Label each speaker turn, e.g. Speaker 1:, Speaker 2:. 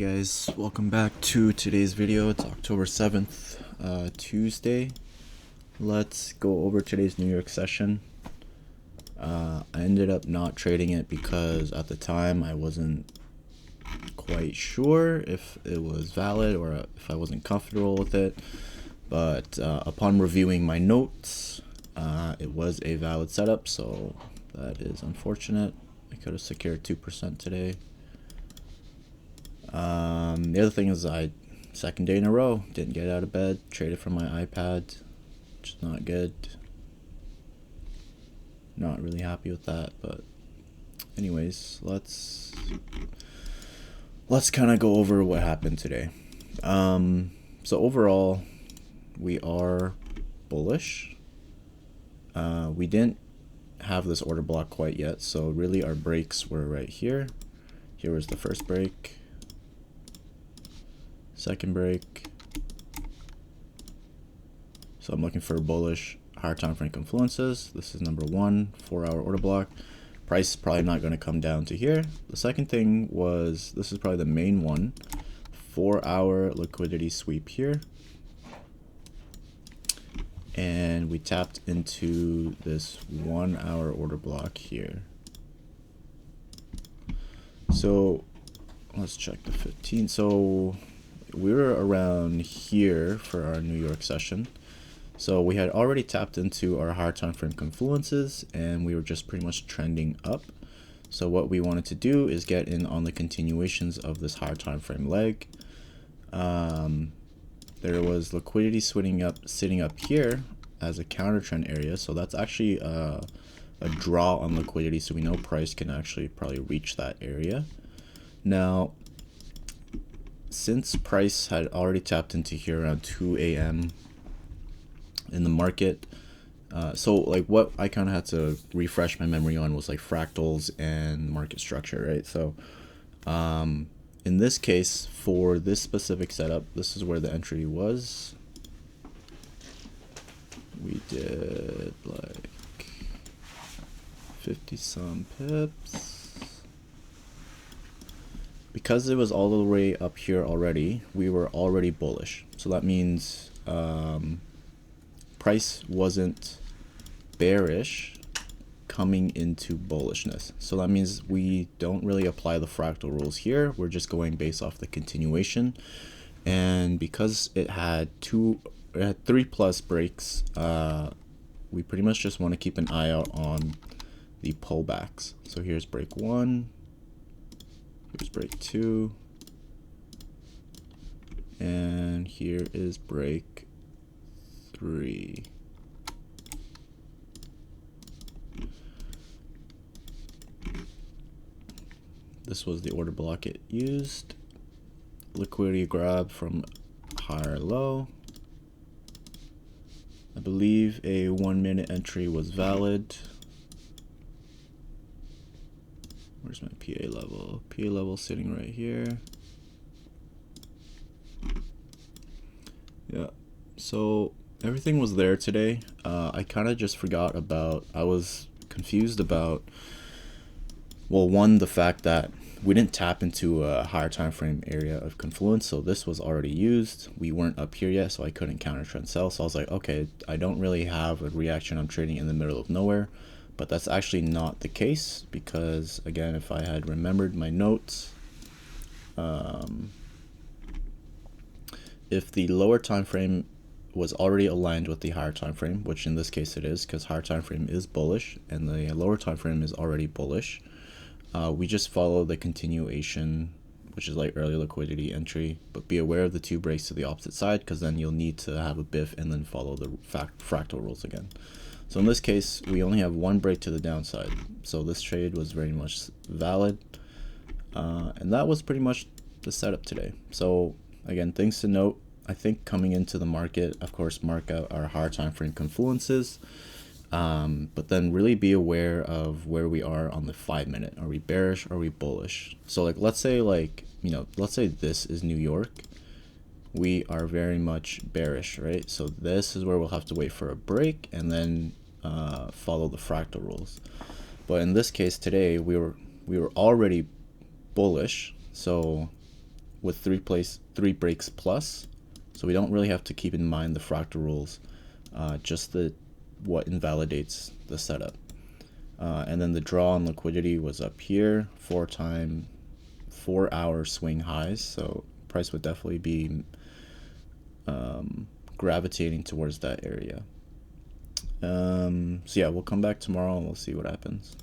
Speaker 1: Guys, welcome back to today's video. It's October 7th, Tuesday. Let's go over today's New York session. I ended up not trading it because at the time I wasn't quite sure if it was valid or if I wasn't comfortable with it, but upon reviewing my notes, it was a valid setup, so that is unfortunate. I could have secured 2% today. The other thing is second day in a row, didn't get out of bed, traded from my iPad, which is not good. Not really happy with that, but anyways, let's kind of go over what happened today. So overall, we are bullish. We didn't have this order block quite yet, so really our breaks were right here. Here was the first break. Second break. So I'm looking for bullish higher time frame confluences. This is number 1, 4-hour order block. Price is probably not going to come down to here. The second thing was, this is probably the main one, 4-hour liquidity sweep here. And we tapped into this 1-hour order block here. So let's check the 15. So we were around here for our New York session. So we had already tapped into our higher time frame confluences and we were just pretty much trending up. So what we wanted to do is get in on the continuations of this higher time frame leg. There was liquidity sitting up here as a counter trend area. So that's actually a draw on liquidity. So we know price can actually probably reach that area. Now, since price had already tapped into here around 2 a.m. in the market, so like what I kind of had to refresh my memory on was like fractals and market structure, right? So in this case, for this specific setup, this is where the entry was. We did like 50 some pips. Because it was all the way up here already, we were already bullish. So that means price wasn't bearish coming into bullishness. So that means we don't really apply the fractal rules here. We're just going based off the continuation. And because it had 3+ breaks, we pretty much just want to keep an eye out on the pullbacks. So here's break 1. Here's break 2, and here is break 3. This was the order block it used. Liquidity grab from higher low. I believe a 1-minute entry was valid. Where's my PA level? PA level sitting right here. Yeah, so everything was there today. I kind of just forgot about, I was confused about, well, one, the fact that we didn't tap into a higher time frame area of confluence, so this was already used. We weren't up here yet, so I couldn't counter trend sell. So I was like, okay, I don't really have a reaction. I'm trading in the middle of nowhere. But that's actually not the case because, again, if I had remembered my notes, if the lower time frame was already aligned with the higher time frame, which in this case it is because higher time frame is bullish and the lower time frame is already bullish, we just follow the continuation, which is like early liquidity entry, but be aware of the 2 breaks to the opposite side because then you'll need to have a BIF and then follow the fractal rules again. So in this case, we only have 1 break to the downside. So this trade was very much valid. And that was pretty much the setup today. So again, things to note. I think coming into the market, of course, mark out our higher time frame confluences. But then really be aware of where we are on the 5-minute. Are we bearish? Are we bullish? So like, let's say this is New York. We are very much bearish, right? So this is where we'll have to wait for a break and then follow the fractal rules. But in this case today, we were already bullish, so with three breaks plus, so we don't really have to keep in mind the fractal rules, just what invalidates the setup. And then the draw on liquidity was up here, 4-hour swing highs, so price would definitely be gravitating towards that area. So yeah, we'll come back tomorrow and we'll see what happens.